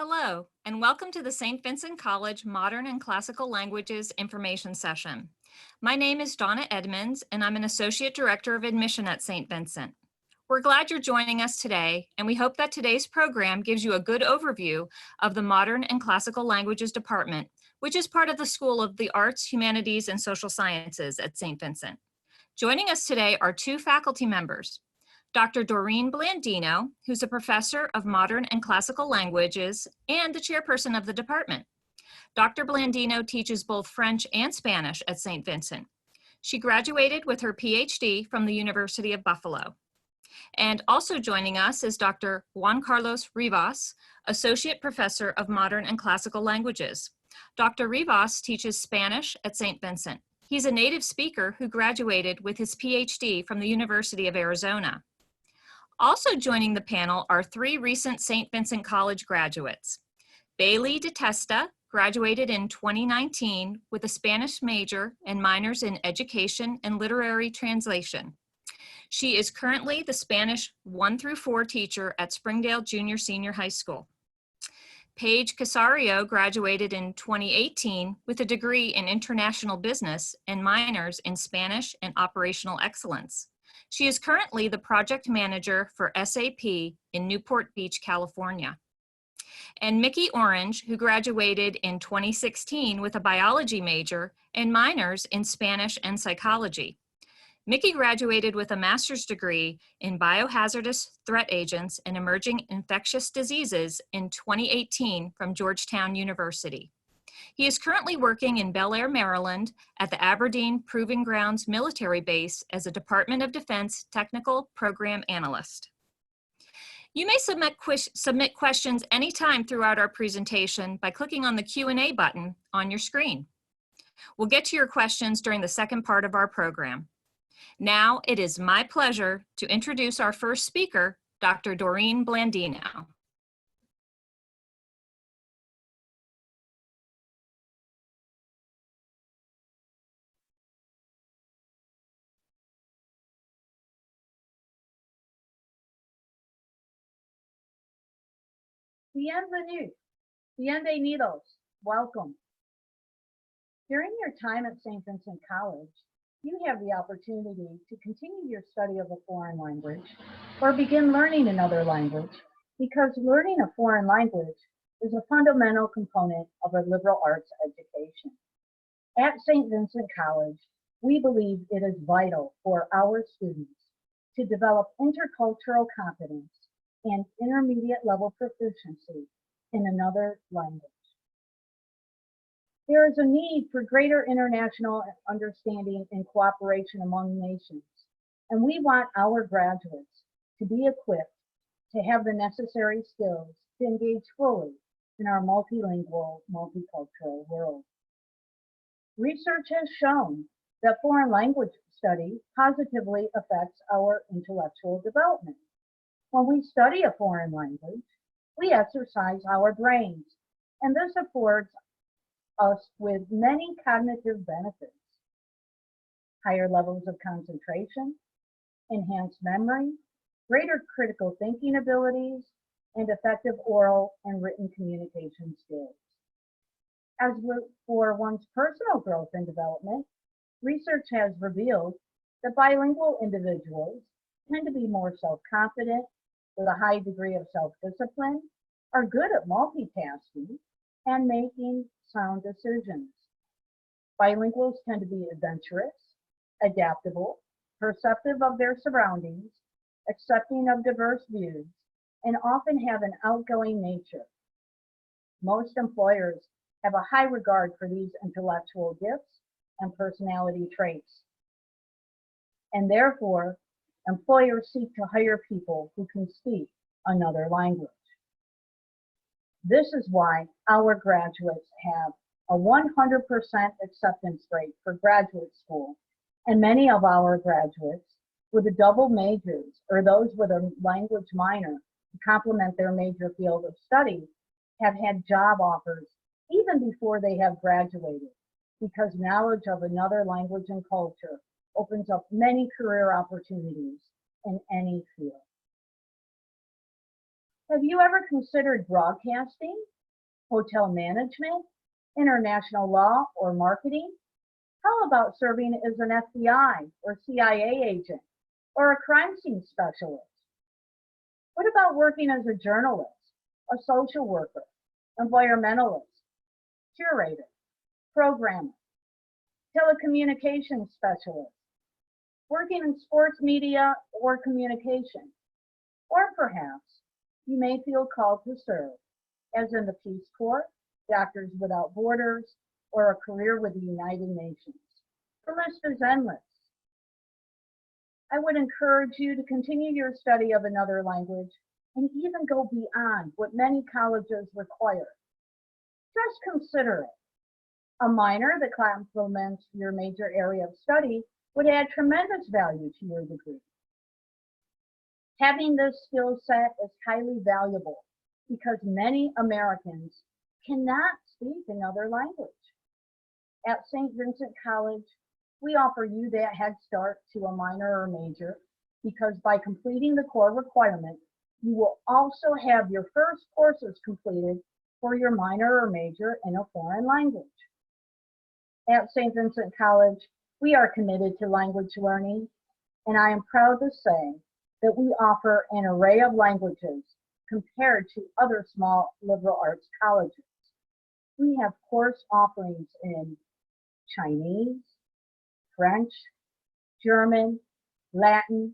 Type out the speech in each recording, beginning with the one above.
Hello, and welcome to the St. Vincent College Modern and Classical Languages Information Session. My name is Donna Edmonds, and I'm an Associate Director of Admission at St. Vincent. We're glad you're joining us today, and we hope that today's program gives you a good overview of the Modern and Classical Languages Department, which is part of the School of the Arts, Humanities, and Social Sciences at St. Vincent. Joining us today are two faculty members. Dr. Doreen Blandino, who's a professor of modern and classical languages and the chairperson of the department. Dr. Blandino teaches both French and Spanish at St. Vincent. She graduated with her PhD from the University of Buffalo. And also joining us is Dr. Juan Carlos Rivas, Associate Professor of Modern and Classical Languages. Dr. Rivas teaches Spanish at St. Vincent. He's a native speaker who graduated with his PhD from the University of Arizona. Also joining the panel are three recent St. Vincent College graduates. Bailey DeTesta graduated in 2019 with a Spanish major and minors in education and literary translation. She is currently the Spanish 1 through 4 teacher at Springdale Junior Senior High School. Paige Casario graduated in 2018 with a degree in international business and minors in Spanish and operational excellence. She is currently the project manager for SAP in Newport Beach, California. And Mickey Orange, who graduated in 2016 with a biology major and minors in Spanish and psychology. Mickey graduated with a master's degree in biohazardous threat agents and emerging infectious diseases in 2018 from Georgetown University. He is currently working in Bel Air, Maryland at the Aberdeen Proving Grounds Military Base as a Department of Defense Technical Program Analyst. You may submit questions anytime throughout our presentation by clicking on the Q&A button on your screen. We'll get to your questions during the second part of our program. Now it is my pleasure to introduce our first speaker, Dr. Doreen Blandino. Bienvenue, bienvenidos, welcome. During your time at St. Vincent College, you have the opportunity to continue your study of a foreign language or begin learning another language, because learning a foreign language is a fundamental component of a liberal arts education. At St. Vincent College, we believe it is vital for our students to develop intercultural competence and intermediate level proficiency in another language. There is a need for greater international understanding and cooperation among nations, and we want our graduates to be equipped to have the necessary skills to engage fully in our multilingual, multicultural world. Research has shown that foreign language study positively affects our intellectual development. When we study a foreign language, we exercise our brains, and this affords us with many cognitive benefits: higher levels of concentration, enhanced memory, greater critical thinking abilities, and effective oral and written communication skills. As for one's personal growth and development, research has revealed that bilingual individuals tend to be more self-confident, with a high degree of self-discipline, are good at multitasking, and making sound decisions. Bilinguals tend to be adventurous, adaptable, perceptive of their surroundings, accepting of diverse views, and often have an outgoing nature. Most employers have a high regard for these intellectual gifts and personality traits, and therefore, employers seek to hire people who can speak another language. This is why our graduates have a 100% acceptance rate for graduate school, and many of our graduates with a double majors or those with a language minor to complement their major field of study have had job offers even before they have graduated, because knowledge of another language and culture opens up many career opportunities in any field. Have you ever considered broadcasting hotel management, international law, or marketing? How about serving as an FBI or CIA agent or a crime scene specialist? What about working as a journalist, a social worker, environmentalist, curator, programmer, telecommunications specialist, working in sports media or communication? Or perhaps you may feel called to serve, as in the Peace Corps, Doctors Without Borders, or a career with the United Nations. The list is endless. I would encourage you to continue your study of another language and even go beyond what many colleges require. Just consider it. A minor that complements your major area of study would add tremendous value to your degree. Having this skill set is highly valuable because many Americans cannot speak another language. At St. Vincent College, we offer you that head start to a minor or major because by completing the core requirement, you will also have your first courses completed for your minor or major in a foreign language. At St. Vincent College, we are committed to language learning, and I am proud to say that we offer an array of languages compared to other small liberal arts colleges. We have course offerings in Chinese, French, German, Latin,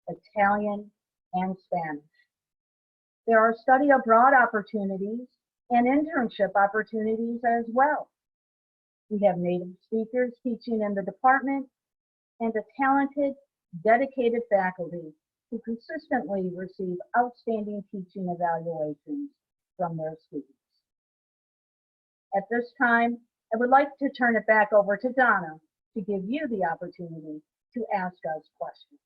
Italian, and Spanish. There are study abroad opportunities and internship opportunities as well. We have native speakers teaching in the department and a talented, dedicated faculty who consistently receive outstanding teaching evaluations from their students. At this time, I would like to turn it back over to Donna to give you the opportunity to ask us questions.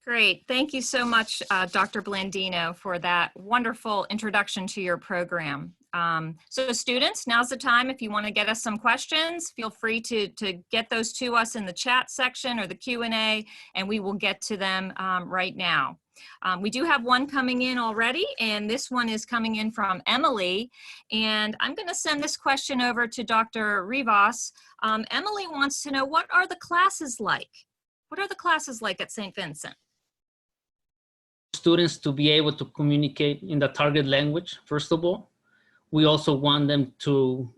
Great. Thank you so much, Dr. Blandino, for that wonderful introduction to your program. So students, now's the time. If you want to get us some questions, feel free to get those to us in the chat section or the Q&A, and we will get to them right now. We do have one coming in already, and this one is coming in from Emily. And I'm going to send this question over to Dr. Rivas. Emily wants to know, what are the classes like? What are the classes like at St. Vincent? Students to be able to communicate in the target language, first of all. We also want them to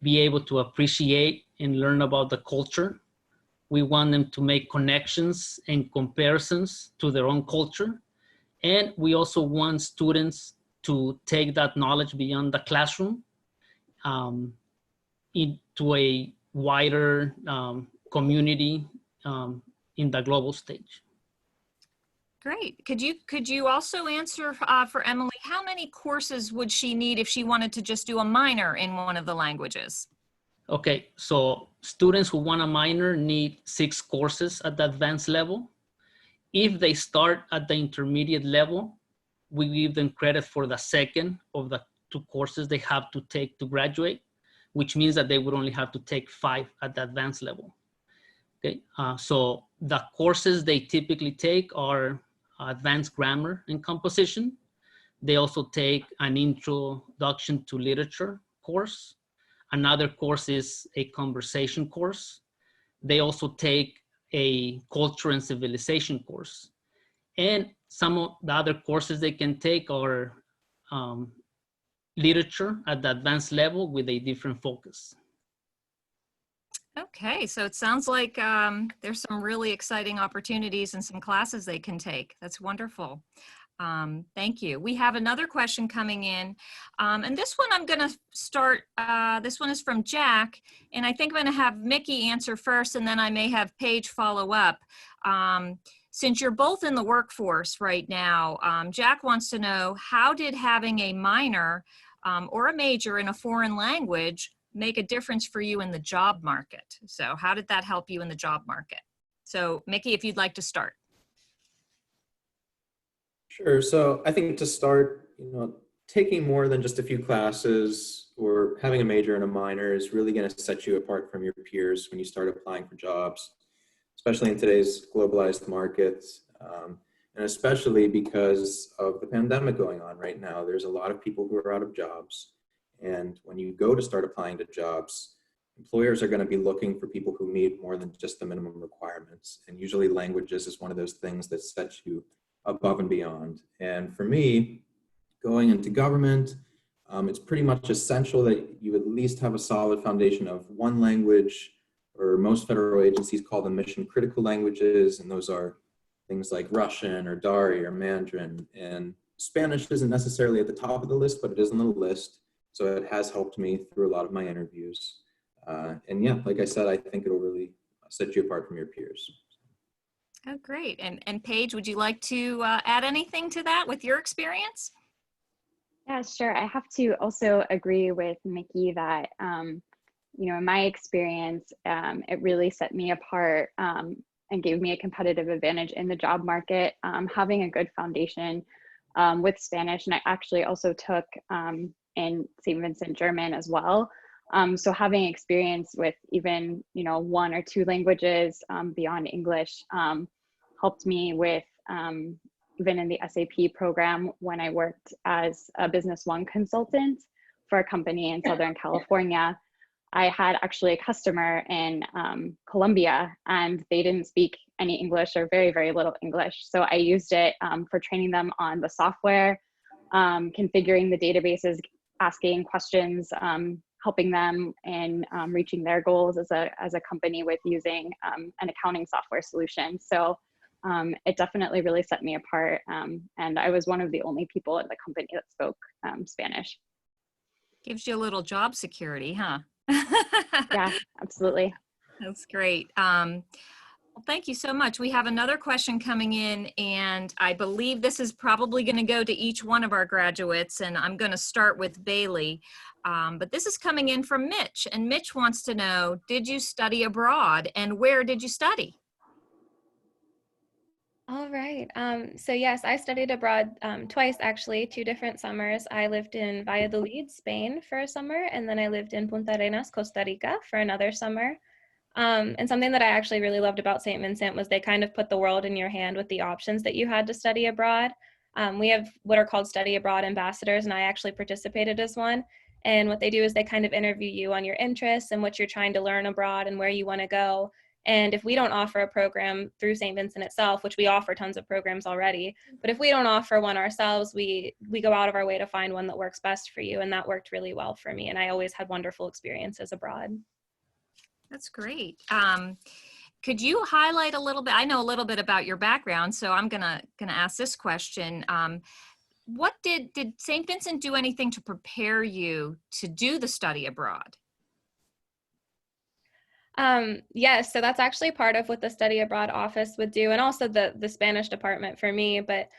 be able to appreciate and learn about the culture. We want them to make connections and comparisons to their own culture. And we also want students to take that knowledge beyond the classroom into a wider community in the global stage. Great. Could you also answer for Emily, how many courses would she need if she wanted to just do a minor in one of the languages? Okay, so students who want a minor need 6 courses at the advanced level. If they start at the intermediate level, we give them credit for the second of the 2 courses they have to take to graduate, which means that they would only have to take 5 at the advanced level. Okay, so the courses they typically take are advanced grammar and composition. They also take an introduction to literature course. Another course is a conversation course. They also take a culture and civilization course. And some of the other courses they can take are literature at the advanced level with a different focus. Okay, so it sounds like there's some really exciting opportunities and some classes they can take. That's wonderful. Thank you. We have another question coming in. And this one I'm going to start. This one is from Jack. And I think I'm going to have Mickey answer first, and then I may have Paige follow up. Since you're both in the workforce right now, Jack wants to know, how did having a minor or a major in a foreign language make a difference for you in the job market? So how did that help you in the job market? So Mickey, if you'd like to start. Sure. So I think to start, taking more than just a few classes or having a major and a minor is really going to set you apart from your peers when you start applying for jobs, especially in today's globalized markets. And especially because of the pandemic going on right now, there's a lot of people who are out of jobs. And when you go to start applying to jobs, employers are going to be looking for people who meet more than just the minimum requirements. And usually languages is one of those things that sets you above and beyond. And for me, going into government, it's pretty much essential that you at least have a solid foundation of one language, or most federal agencies call them mission critical languages. And those are things like Russian or Dari or Mandarin. And Spanish isn't necessarily at the top of the list, but it is on the list. So it has helped me through a lot of my interviews. And yeah, like I said, I think it'll really set you apart from your peers. Oh, great. And Paige, would you like to add anything to that with your experience? Yeah, sure. I have to also agree with Mickey that, in my experience, it really set me apart and gave me a competitive advantage in the job market, having a good foundation with Spanish. And I actually also took in St. Vincent German as well. So having experience with even, one or two languages beyond English helped me with even in the SAP program when I worked as a Business One consultant for a company in Southern California. I had actually a customer in Colombia, and they didn't speak any English or very, very little English. So I used it for training them on the software, configuring the databases, asking questions, helping them in reaching their goals as a company with using an accounting software solution. So it definitely really set me apart. And I was one of the only people in the company that spoke Spanish. Gives you a little job security, huh? Yeah, absolutely. That's great. Well, thank you so much. We have another question coming in, and I believe this is probably going to go to each one of our graduates, and I'm going to start with Bailey. But this is coming in from Mitch, and Mitch wants to know, did you study abroad, and where did you study? All right. So yes, I studied abroad twice, actually, 2 different summers. I lived in Valladolid, Spain for a summer, and then I lived in Punta Arenas, Costa Rica for another summer. And something that I actually really loved about St. Vincent was they kind of put the world in your hand with the options that you had to study abroad. We have what are called study abroad ambassadors, and I actually participated as one. And what they do is they kind of interview you on your interests and what you're trying to learn abroad and where you want to go. And if we don't offer a program through St. Vincent itself, which we offer tons of programs already, but if we don't offer one ourselves, we go out of our way to find one that works best for you. And that worked really well for me. And I always had wonderful experiences abroad. That's great. Could you highlight a little bit? I know a little bit about your background, so I'm gonna ask this question. What did St. Vincent do anything to prepare you to do the study abroad? Yes, so that's actually part of what the study abroad office would do, and also the Spanish department for me. But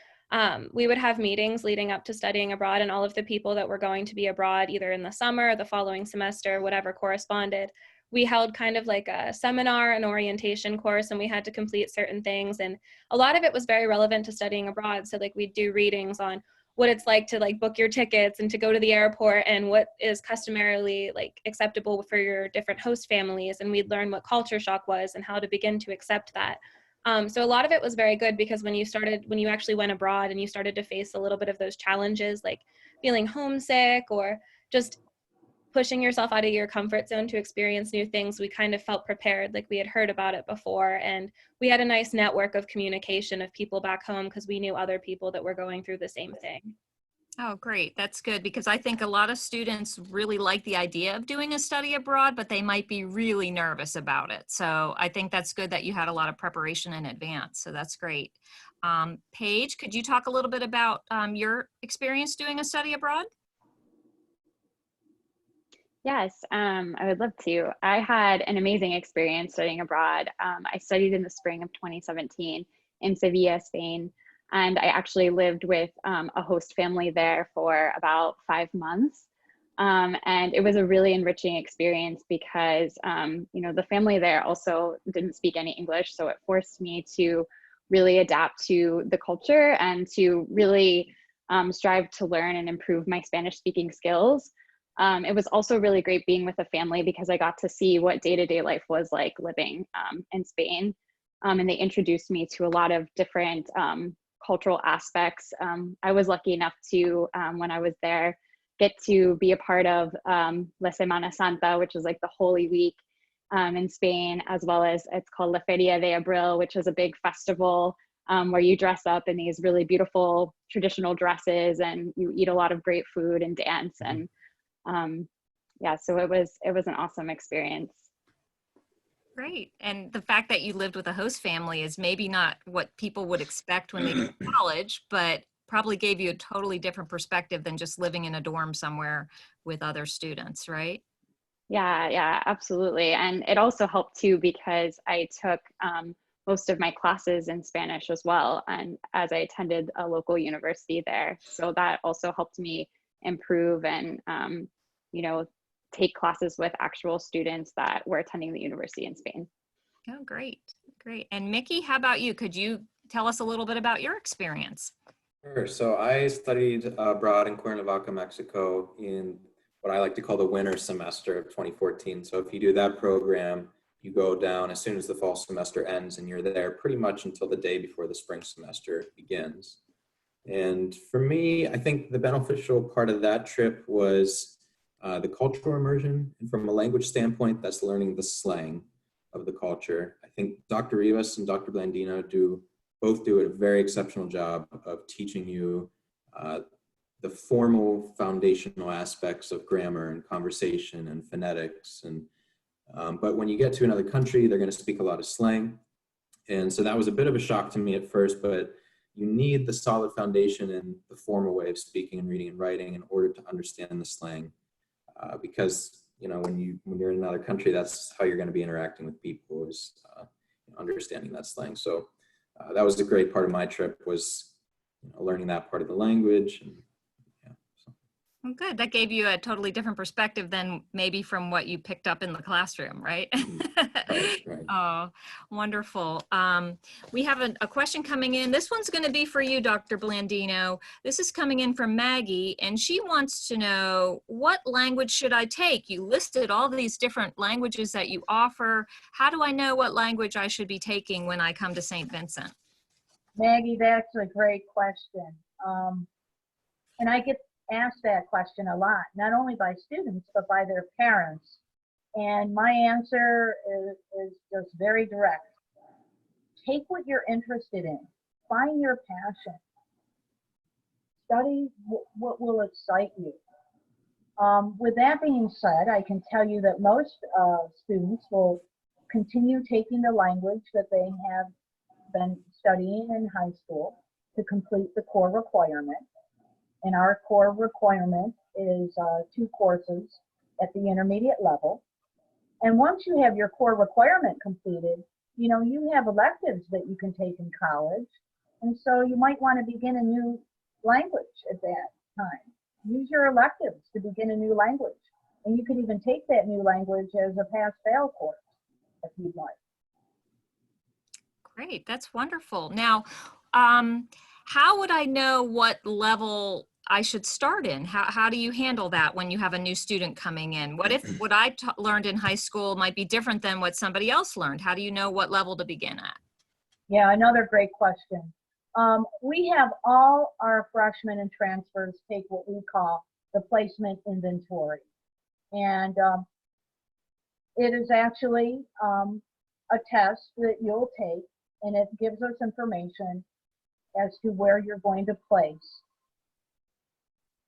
we would have meetings leading up to studying abroad, and all of the people that were going to be abroad, either in the summer or the following semester, whatever corresponded, we held kind of like a seminar, an orientation course, and we had to complete certain things. And a lot of it was very relevant to studying abroad. So like we'd do readings on what it's like to like book your tickets and to go to the airport and what is customarily like acceptable for your different host families. And we'd learn what culture shock was and how to begin to accept that. So a lot of it was very good because when you actually went abroad and you started to face a little bit of those challenges, like feeling homesick or just pushing yourself out of your comfort zone to experience new things, we kind of felt prepared, like we had heard about it before. And we had a nice network of communication of people back home because we knew other people that were going through the same thing. Oh, great. That's good, because I think a lot of students really like the idea of doing a study abroad, but they might be really nervous about it. So I think that's good that you had a lot of preparation in advance. So that's great. Paige, could you talk a little bit about your experience doing a study abroad? Yes, I would love to. I had an amazing experience studying abroad. I studied in the spring of 2017 in Sevilla, Spain, and I actually lived with a host family there for about 5 months. And it was a really enriching experience because, the family there also didn't speak any English, so it forced me to really adapt to the culture and to really strive to learn and improve my Spanish speaking skills. It was also really great being with a family because I got to see what day-to-day life was like living in Spain. And they introduced me to a lot of different cultural aspects. I was lucky enough to, when I was there, get to be a part of La Semana Santa, which is like the Holy Week in Spain, as well as it's called La Feria de Abril, which is a big festival where you dress up in these really beautiful traditional dresses and you eat a lot of great food and dance. And yeah, so it was an awesome experience. Great. And the fact that you lived with a host family is maybe not what people would expect when they go to college, but probably gave you a totally different perspective than just living in a dorm somewhere with other students, right? Yeah, absolutely. And it also helped too because I took most of my classes in Spanish as well, and as I attended a local university there. So that also helped me improve and, you know, take classes with actual students that were attending the university in Spain. Oh, great. Great. And Mickey, how about you? Could you tell us a little bit about your experience? Sure. So I studied abroad in Cuernavaca, Mexico in what I like to call the winter semester of 2014. So if you do that program, you go down as soon as the fall semester ends and you're there pretty much until the day before the spring semester begins. And for me, I think the beneficial part of that trip was the cultural immersion. And from a language standpoint, that's learning the slang of the culture. I think Dr. Rivas and Dr. Blandino both do a very exceptional job of teaching you the formal foundational aspects of grammar and conversation and phonetics. And but when you get to another country, they're going to speak a lot of slang. And so that was a bit of a shock to me at first, but you need the solid foundation in the formal way of speaking and reading and writing in order to understand the slang. Because you know when you're in another country, that's how you're going to be interacting with people, is understanding that slang. So that was a great part of my trip, was learning that part of the language. And yeah, so. Well, good. That gave you a totally different perspective than maybe from what you picked up in the classroom, right? Right. Oh, wonderful. We have a question coming in. This one's going to be for you, Dr. Blandino. This is coming in from Maggie, and she wants to know, what language should I take? You listed all these different languages that you offer. How do I know what language I should be taking when I come to St. Vincent? Maggie, that's a great question. And I get asked that question a lot, not only by students, but by their parents. And my answer is just very direct. Take what you're interested in. Find your passion. Study what will excite you. With that being said, I can tell you that most students will continue taking the language that they have been studying in high school to complete the core requirement. And our core requirement is 2 courses at the intermediate level. And once you have your core requirement completed, you have electives that you can take in college. And so you might want to begin a new language at that time. Use your electives to begin a new language. And you could even take that new language as a pass-fail course if you'd like. Great, that's wonderful. Now, how would I know what level I should start in? How do you handle that when you have a new student coming in? What if what I learned in high school might be different than what somebody else learned? How do you know what level to begin at? Yeah, another great question. We have all our freshmen and transfers take what we call the placement inventory. And it is actually a test that you'll take, and it gives us information as to where you're going to place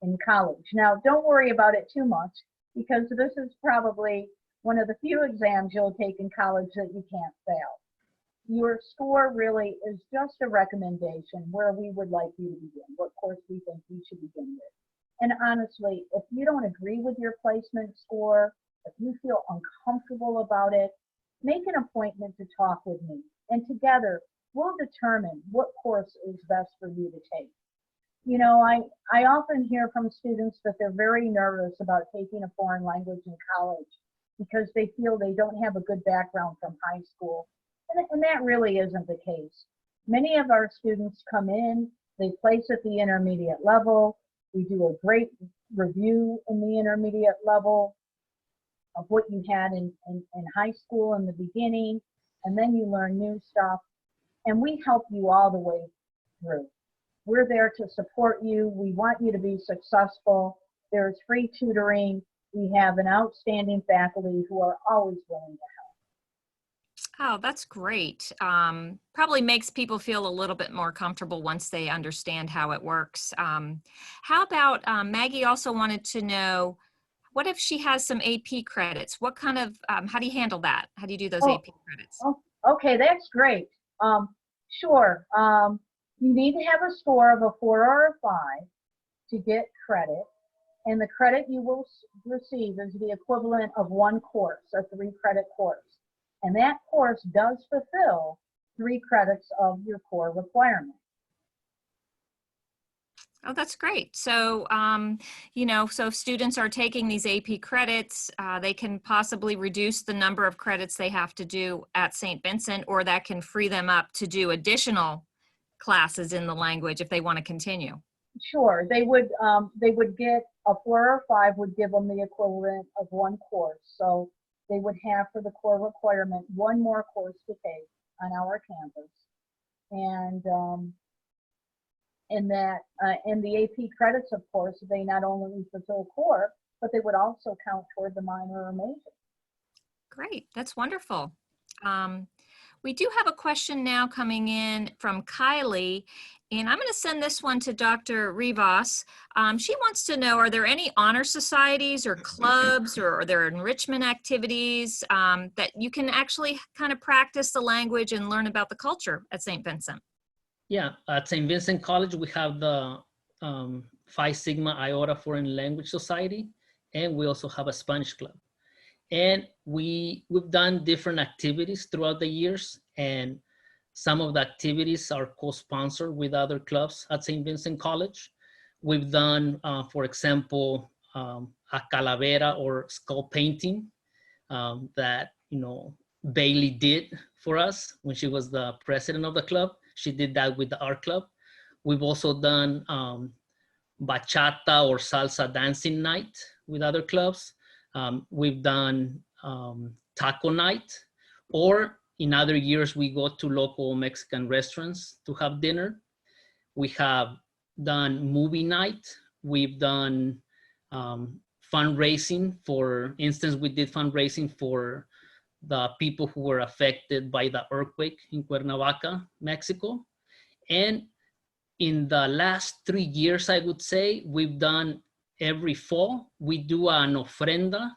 in college. Now, don't worry about it too much, because this is probably one of the few exams you'll take in college that you can't fail. Your score really is just a recommendation where we would like you to begin, what course we think you should begin with. And honestly, if you don't agree with your placement score, if you feel uncomfortable about it, make an appointment to talk with me. And together, we'll determine what course is best for you to take. I often hear from students that they're very nervous about taking a foreign language in college because they feel they don't have a good background from high school. And that really isn't the case. Many of our students come in, they place at the intermediate level. We do a great review in the intermediate level of what you had in high school in the beginning, and then you learn new stuff, and we help you all the way through. we're there to support you. We want you to be successful. There's free tutoring. We have an outstanding faculty who are always willing to Oh, that's great. Probably makes people feel a little bit more comfortable once they understand how it works. How about Maggie also wanted to know, what if she has some AP credits? What kind of, how do you handle that? How do you do those Oh, AP credits? help. Okay, that's great. Sure. You need to have a score of a 4 or a 5 to get credit. And the credit you will receive is the equivalent of one course, a 3-credit course. And that course does fulfill 3 credits of your core requirement. Oh, that's great. So, you know, so if students are taking these AP credits, they can possibly reduce the number of credits they have to do at St. Vincent, or that can free them up to do additional classes in the language if they want to continue. Sure, they would get a 4 or 5 would give them the equivalent of one course. So they would have for the core requirement 1 more course to take on our campus. And in the AP credits, of course, they not only fulfill core, but they would also count toward the minor or major. Great, that's wonderful. We do have a question now coming in from Kylie, and I'm going to send this one to Dr. Rivas. She wants to know, are there any honor societies or clubs, or are there enrichment activities that you can actually kind of practice the language and learn about the culture at St. Vincent? Yeah, at St. Vincent College, we have the Phi Sigma Iota Foreign Language Society, and we also have a Spanish club. And we've done different activities throughout the years, and some of the activities are co-sponsored with other clubs at St. Vincent College. We've done, for example, a calavera or skull painting that, you know, Bailey did for us when she was the president of the club. She did that with the art club. We've also done bachata or salsa dancing night with other clubs. We've done taco night, or in other years, we go to local Mexican restaurants to have dinner. We have done movie night. We've done fundraising. For instance, we did fundraising for the people who were affected by the earthquake in Cuernavaca, Mexico. And in the last 3 years, I would say, we've done every fall, we do an ofrenda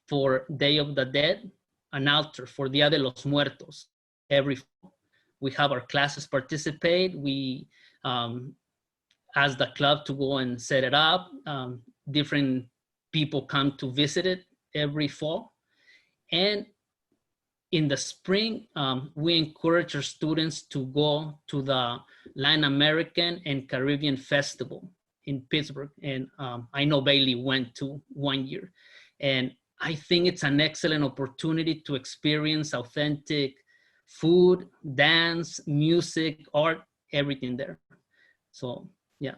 for Day of the Dead, an altar for Dia de los Muertos. Every fall, we have our classes participate. We ask the club to go and set it up. Different people come to visit it every fall. And in the spring, we encourage our students to go to the Latin American and Caribbean Festival in Pittsburgh. And I know Bailey went to 1 year. And I think it's an excellent opportunity to experience authentic food, dance, music, art, everything there. So yeah,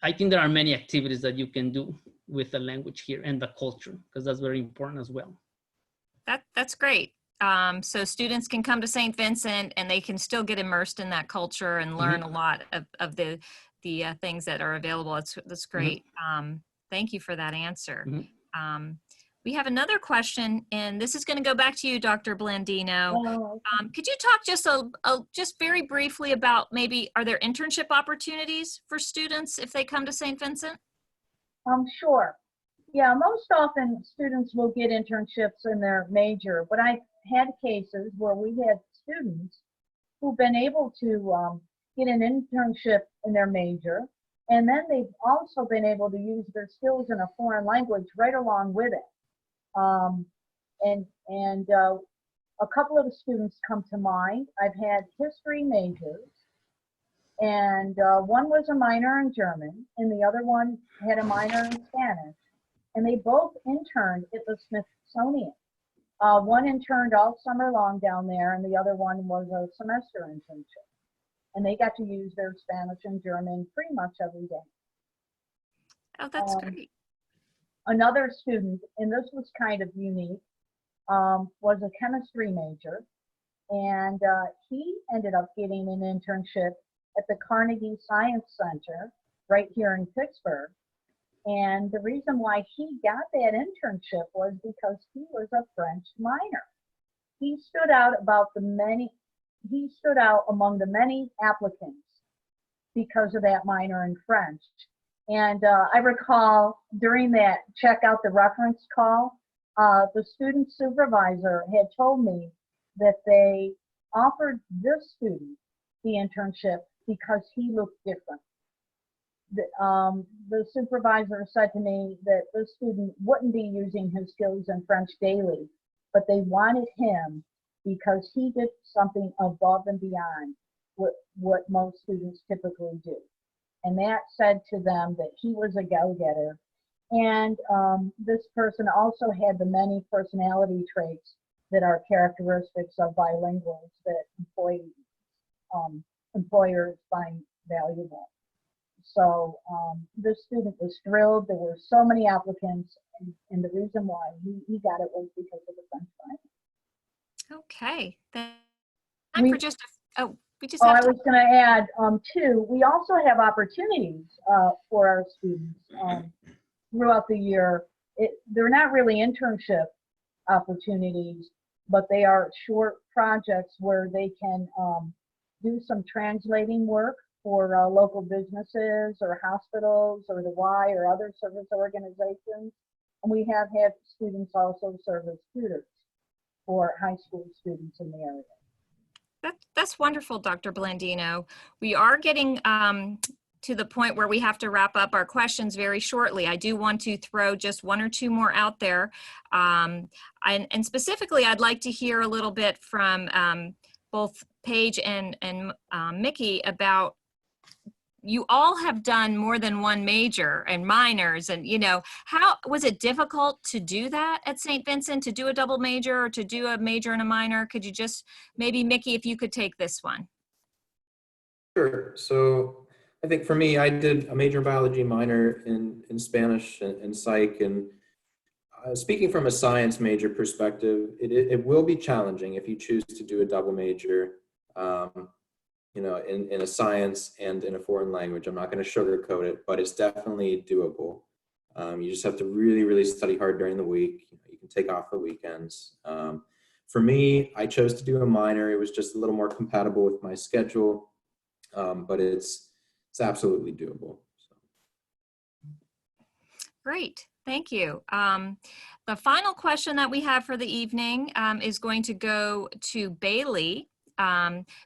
I think there are many activities that you can do with the language here and the culture, because that's very important as well. That's great. So students can come to St. Vincent and they can still get immersed in that culture and learn a lot of the things that are available. That's great. Thank you for that answer. We have another question, and this is going to go back to you, Dr. Blandino. Could you talk just very briefly about, maybe, are there internship opportunities for students if they come to St. Vincent? Sure. Yeah, most often students will get internships in their major, but I've had cases where we had students who've been able to get an internship in their major, and then they've also been able to use their skills in a foreign language right along with it. A couple of the students come to mind. I've had history majors, and one was a minor in German, and the other one had a minor in Spanish, and they both interned at the Smithsonian. One interned all summer long down there, and the other one was a semester internship. And they got to use their Spanish and German pretty much every day. Oh, that's great. Another student, and this was kind of unique, was a chemistry major, and he ended up getting an internship at the Carnegie Science Center right here in Pittsburgh. And the reason why he got that internship was because he was a French minor. He stood out among the many applicants because of that minor in French. And I recall during that check out the reference call, the student supervisor had told me that they offered this student the internship because he looked different. The supervisor said to me that the student wouldn't be using his skills in French daily, but they wanted him because he did something above and beyond what most students typically do. And that said to them that he was a go-getter. And this person also had the many personality traits that are characteristics of bilinguals that employers find valuable. So this student was thrilled. There were so many applicants, and the reason why he got it was because of the French minor. Okay. We- For just we just Oh, have I to, was going to add too, we also have opportunities for our students throughout the year. They're not really internship opportunities, but they are short projects where they can do some translating work for local businesses or hospitals or the Y or other service organizations. And we have had students also serve as tutors for high school students in the area. that's wonderful, Dr. Blandino. We are getting to the point where we have to wrap up our questions very shortly. I do want to throw just one or two more out there. And specifically, I'd like to hear a little bit from both Paige and Mickey about, you all have done more than one major and minors, and how was it difficult to do that at St. Vincent, to do a double major or to do a major and a minor? Could you just, maybe Mickey, if you could take this one. Sure. So I think for me, I did a major in biology, minor in Spanish and psych. And speaking from a science major perspective, it will be challenging if you choose to do a double major, in a science and in a foreign language. I'm not going to sugarcoat it, but it's definitely doable. You just have to really, really study hard during the week. You can take off the weekends. For me, I chose to do a minor. It was just a little more compatible with my schedule, but it's absolutely doable. So. Great, thank you. The final question that we have for the evening is going to go to Bailey,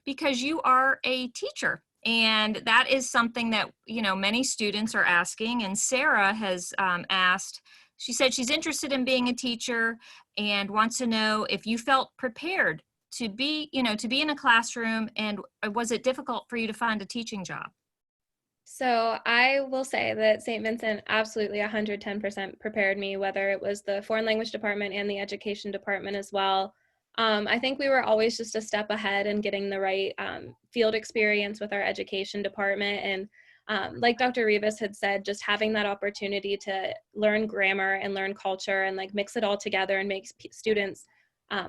because you are a teacher, and that is something that many students are asking. And Sarah has asked. She said she's interested in being a teacher and wants to know if you felt prepared to be in a classroom, and was it difficult for you to find a teaching job? So I will say that St. Vincent absolutely 110% prepared me, whether it was the foreign language department and the education department as well. I think we were always just a step ahead in getting the right field experience with our education department. And like Dr. Rivas had said, just having that opportunity to learn grammar and learn culture and mix it all together and make students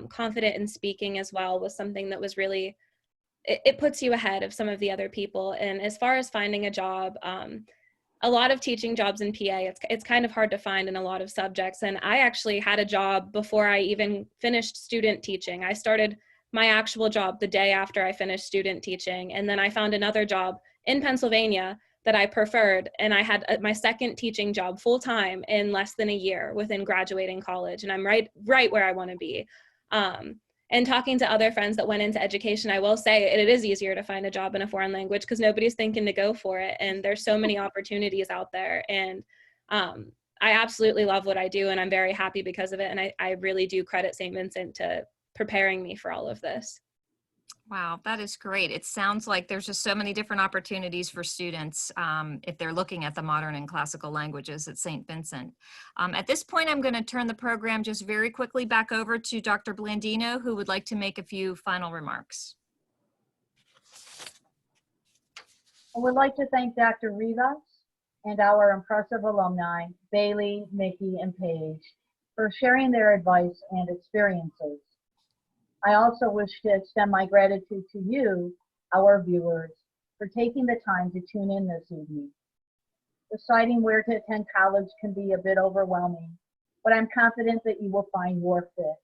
confident in speaking as well was something that was really, it puts you ahead of some of the other people. And as far as finding a job, a lot of teaching jobs in PA, it's kind of hard to find in a lot of subjects. And I actually had a job before I even finished student teaching. I started my actual job the day after I finished student teaching. And then I found another job in Pennsylvania that I preferred. And I had my second teaching job full time in less than a year within graduating college. And I'm right where I want to be. And talking to other friends that went into education, I will say it is easier to find a job in a foreign language because nobody's thinking to go for it. And there's so many opportunities out there. And I absolutely love what I do, and I'm very happy because of it. And I really do credit St. Vincent to preparing me for all of this. Wow, that is great. It sounds like there's just so many different opportunities for students if they're looking at the modern and classical languages at St. Vincent. At this point, I'm going to turn the program just very quickly back over to Dr. Blandino, who would like to make a few final remarks. I would like to thank Dr. Rivas and our impressive alumni, Bailey, Mickey, and Paige, for sharing their advice and experiences. I also wish to extend my gratitude to you, our viewers, for taking the time to tune in this evening. Deciding where to attend college can be a bit overwhelming, but I'm confident that you will find your fit.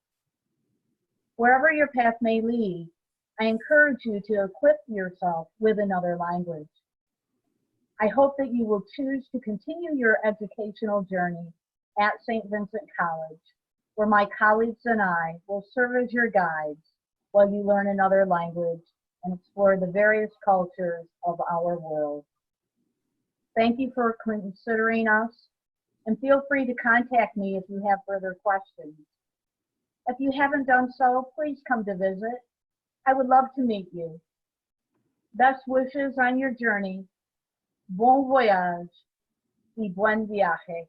Wherever your path may lead, I encourage you to equip yourself with another language. I hope that you will choose to continue your educational journey at St. Vincent College, where my colleagues and I will serve as your guides while you learn another language and explore the various cultures of our world. Thank you for considering us, and feel free to contact me if you have further questions. If you haven't done so, please come to visit. I would love to meet you. Best wishes on your journey. Bon voyage y buen viaje.